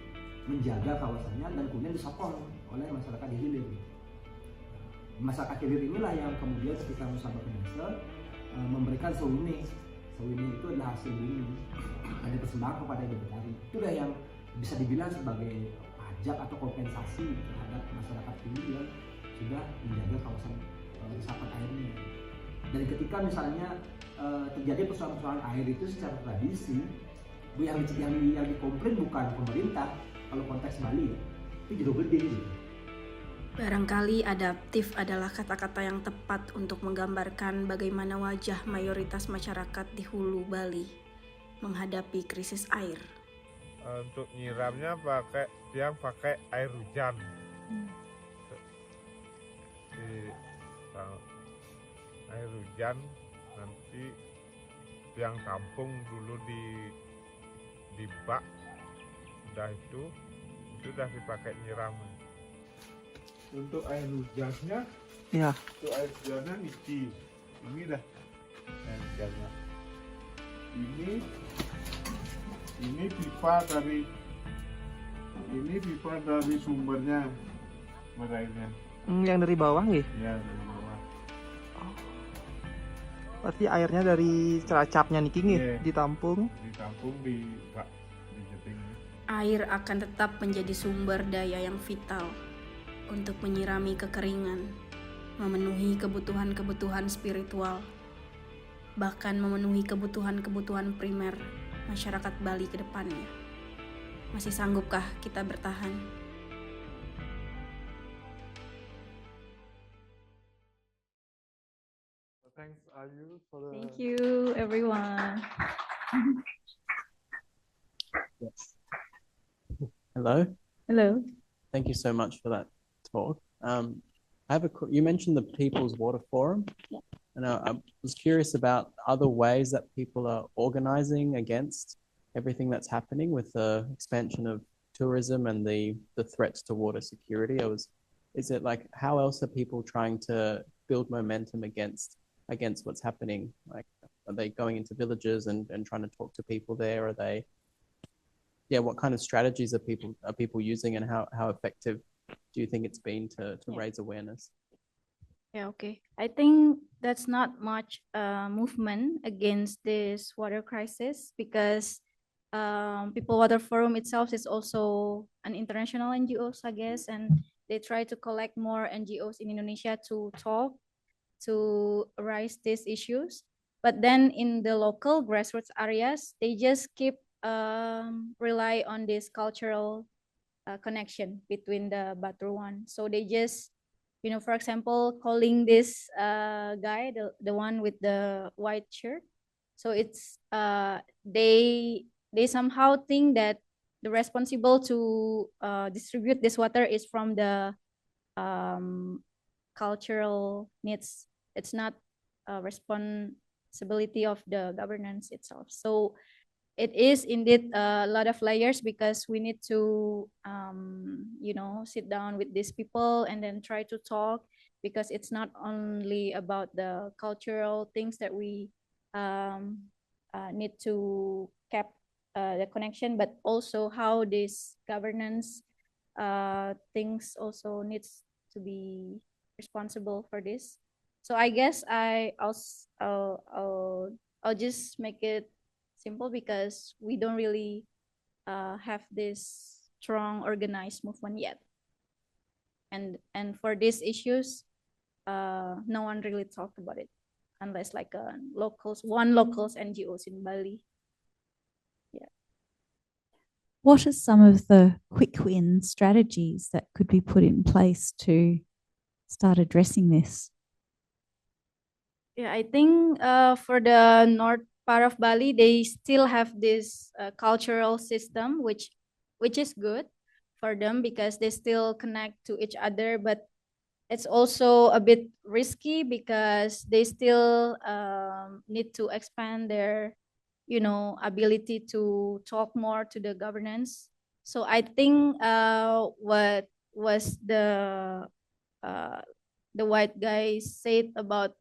menjaga kawasannya dan kemudian disokong oleh masyarakat di hilir. Masyarakat hilir inilah yang kemudian ketika musabaqah dasar memberikan sewine. Sewine itu adalah hasil bumi ada persembahan kepada Ibu Betari. Itu dah yang bisa dibilang sebagai pajak atau kompensasi terhadap masyarakat hilir yang sudah menjaga kawasan resapan airnya. Dan ketika misalnya terjadi persoalan-persoalan air itu secara tradisi, yang dikomplain bukan pemerintah, kalau konteks Bali ya, itu jauh gede gitu. Barangkali adaptif adalah kata-kata yang tepat untuk menggambarkan bagaimana wajah mayoritas masyarakat di hulu Bali menghadapi krisis air. Untuk nyiramnya pakai air hujan. Air hujan nanti yang tampung dulu di bak, udah itu sudah dipakai nyiram. Untuk air hujannya, Ya. untuk air hujannya ini dah air hujannya. Ini pipa dari sumbernya airnya. Yang dari bawah nih. Ya dari bawah. Berarti airnya dari Cilacapnya nih King Iya. ditampung. Ditampung di jeping. Air akan tetap menjadi sumber daya yang vital untuk menyirami kekeringan, memenuhi kebutuhan-kebutuhan spiritual, bahkan memenuhi kebutuhan-kebutuhan primer masyarakat Bali ke depannya. Masih sanggupkah kita bertahan? Thanks, Ayu, for the. Thank you, everyone. Yes. Hello. Hello. Thank you so much for that talk. You mentioned the People's Water Forum, and I was curious about other ways that people are organizing against everything that's happening with the expansion of tourism and the threats to water security. Is it like, how else are people trying to build momentum against what's happening? Like, are they going into villages and trying to talk to people there? Are they, what kind of strategies are people using, and how effective do you think it's been to raise awareness? Yeah, okay. I think that's not much movement against this water crisis because People Water Forum itself is also an international NGOs, I guess, and they try to collect more NGOs in Indonesia to talk, to raise these issues. But then in the local grassroots areas, they just keep rely on this cultural connection between the Baturuan. So they just, for example, calling this guy, the one with the white shirt. So it's they somehow think that the responsible to distribute this water is from the cultural needs. It's not a responsibility of the governance itself. So it is indeed a lot of layers because we need to, sit down with these people and then try to talk, because it's not only about the cultural things that we need to keep the connection, but also how this governance things also needs to be responsible for this. So I guess I'll just make it simple because we don't really have this strong organized movement yet. And for these issues, no one really talked about it unless like locals NGOs in Bali. What are some of the quick win strategies that could be put in place to start addressing this? Yeah, I think for the north part of Bali, they still have this cultural system, which is good for them because they still connect to each other. But it's also a bit risky because they still need to expand their ability to talk more to the governance. So I think what was the white guy said about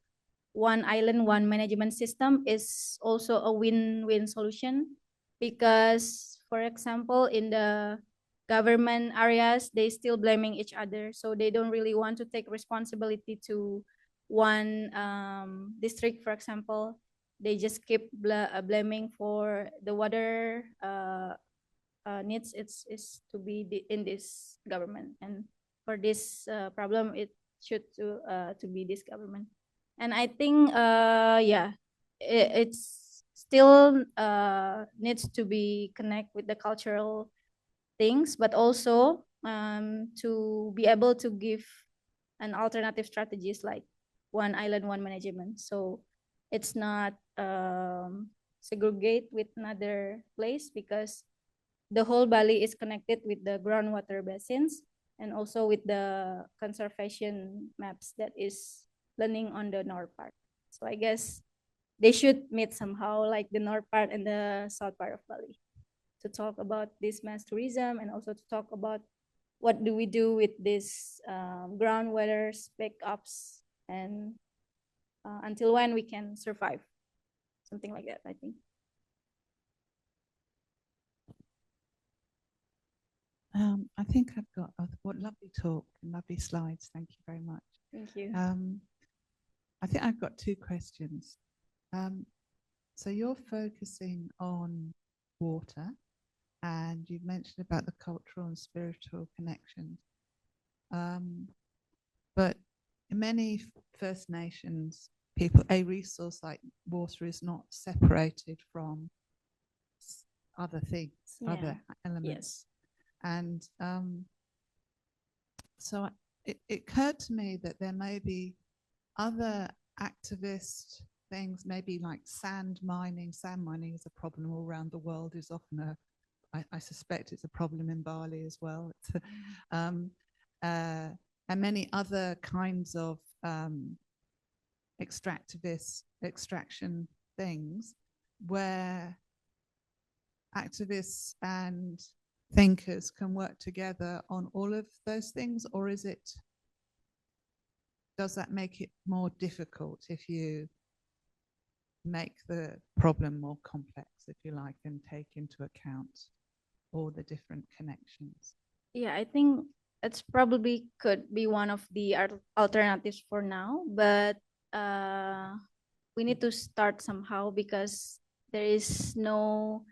one island, one management system is also a win-win solution, because, for example, in the government areas, they still blaming each other. So they don't really want to take responsibility to one district, for example. They just keep blaming for the water needs is to be in this government, and for this problem it should to be this government. And I think yeah, it's still needs to be connect with the cultural things, but also to be able to give an alternative strategies like one island, one management. So it's not segregate with another place, because the whole Bali is connected with the groundwater basins and also with the conservation maps that is planning on the north part. So I guess they should meet somehow, like the north part and the south part of Bali, to talk about this mass tourism and also to talk about what do we do with this groundwater backups, and until when we can survive, something like that, I think. I think I've got what lovely talk and lovely slides. Thank you very much. Thank you. I think I've got two questions. So you're focusing on water, and you've mentioned about the cultural and spiritual connections. But in many First Nations people, a resource like water is not separated from other things, other elements. Yes. And so it occurred to me that there may be other activist things, maybe like sand mining. Sand mining is a problem all around the world, is often I suspect it's a problem in Bali as well. And many other kinds of extraction things where activists and thinkers can work together on all of those things, or does that make it more difficult if you make the problem more complex, if you like, and take into account all the different connections? Yeah, I think it's probably could be one of the alternatives for now, but we need to start somehow, because there is no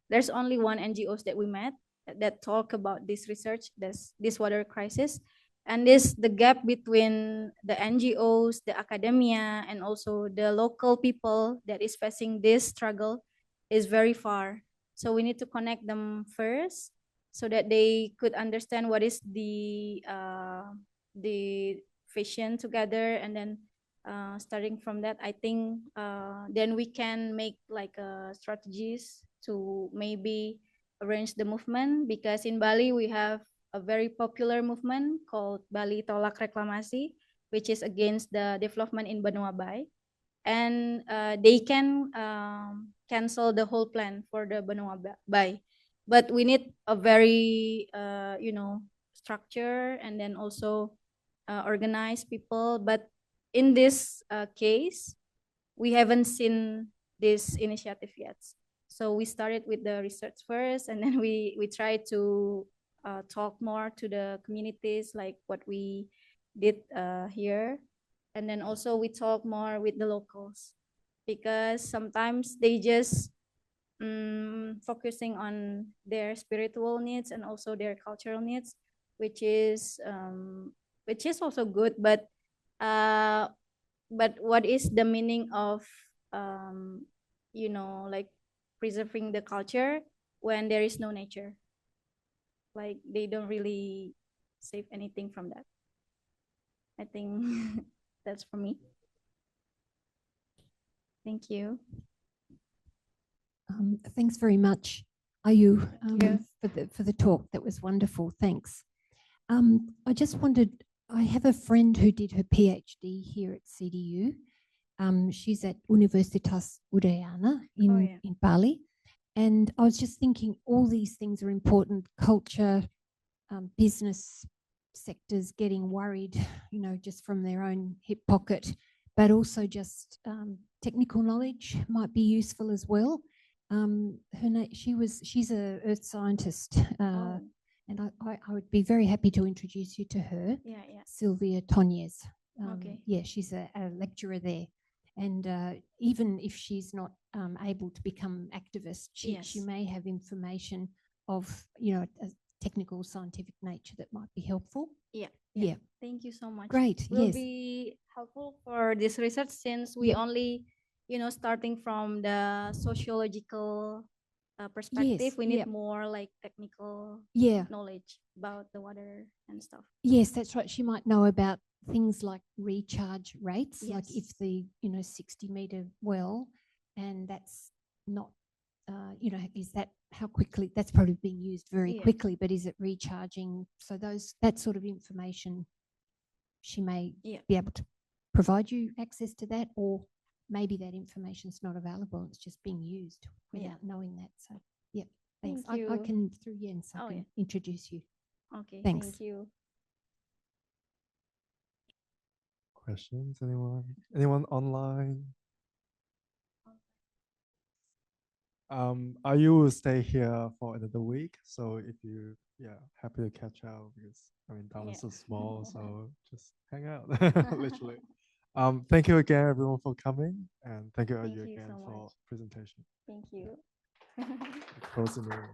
there's only one NGOs that we met that talk about this research, this water crisis, and the gap between the NGOs, the academia, and also the local people that is facing this struggle is very far. So we need to connect them first, so that they could understand what is the vision together, and then starting from that, I think then we can make like strategies to maybe arrange the movement, because in Bali we have a very popular movement called Bali Tolak Reklamasi, which is against the development in Benua Bay, and they can cancel the whole plan for the Benua Bay. But we need a very structure, and then also organize people. But in this case, we haven't seen this initiative yet. So we started with the research first, and then we try to talk more to the communities, like what we did here. And then also we talk more with the locals, because sometimes they just focusing on their spiritual needs and also their cultural needs, which is also good. But what is the meaning of like preserving the culture when there is no nature? Like they don't really save anything from that. I think that's for me. Thank you. Thanks very much, Ayu, you. for the talk. That was wonderful. Thanks. I just wondered, I have a friend who did her PhD here at CDU. She's at Universitas Udayana in Bali. And I was just thinking all these things are important: culture, business sectors getting worried, just from their own hip pocket, but also just technical knowledge might be useful as well. Her name, she's a earth scientist, Oh, and I would be very happy to introduce you to her. yeah, yeah. Sylvia Tonez. Okay. Yeah, she's a lecturer there. And even if she's not able to become activist, she Yes. may have information of, you know, a technical scientific nature that might be helpful. Yeah. Yeah. Thank you so much. Great, Will yes. be helpful for this research since we Yep. only, starting from the sociological perspective, Yes, we need yep. more like technical Yeah. knowledge about the water and stuff. Yes, that's right. She might know about things like recharge rates, like if Yes. the 60-meter well, and that's not, is that how quickly that's probably being used very Yeah. quickly, but is it recharging? So that sort of information, she may Yeah. be able to provide you access to that, or maybe that information is not available. It's just being used Yeah. without knowing that. So, yeah, thanks. Thank I you. can, through Jens, I Oh, can yeah. introduce you. Okay. Thanks. Thank you. Questions? Anyone? Anyone online? I will stay here for another week. So if you, happy to catch out because Darwin's so small, so just hang out, literally. Thank you again, everyone, for coming, and thank you Thank you you again so for much. presentation. Thank you. Closing the room.